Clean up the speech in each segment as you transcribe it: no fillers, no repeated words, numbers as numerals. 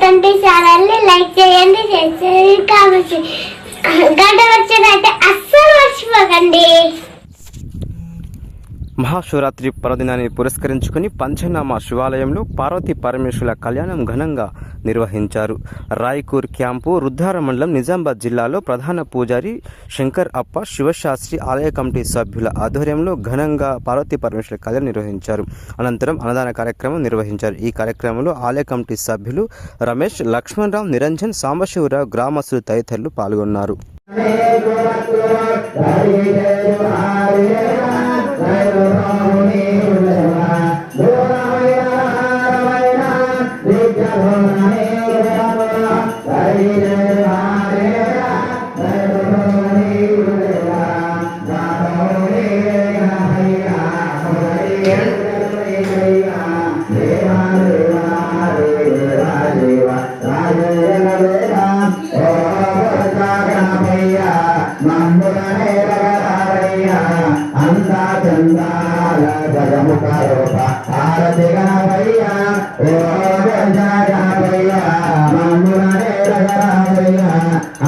20 ఛానల్ని లైక్ చేయండి, షేర్ చేయండి, కామెంట్ చేయండి. గంట వచ్చినట్టే అస్సలు మర్చిపోకండి. మహాశివరాత్రి పర్వదినాన్ని పురస్కరించుకుని పంచనామా శివాలయంలో పార్వతీ పరమేశ్వరుల కళ్యాణం ఘనంగా నిర్వహించారు. రాయ్కూర్ క్యాంపు రుద్ధార మండలం నిజామాబాద్ జిల్లాలో ప్రధాన పూజారి శంకర్ అప్ప శివశాస్త్రి ఆలయ కమిటీ సభ్యుల ఆధ్వర్యంలో ఘనంగా పార్వతీ పరమేశ్వరుల కళ్యాణం నిర్వహించారు. అనంతరం అన్నదాన కార్యక్రమం నిర్వహించారు. ఈ కార్యక్రమంలో ఆలయ కమిటీ సభ్యులు రమేష్, లక్ష్మణరావు, నిరంజన్, సాంబశివరావు, గ్రామస్తులు తదితరులు పాల్గొన్నారు.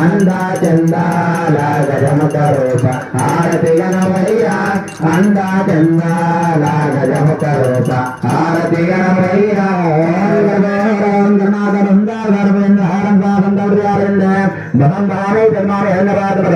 అందా చందాల గజముఖ రూప హారతి గణపయ్య అందా చందాల గజముఖ రూప హారతి గణపయ్య గణనాథ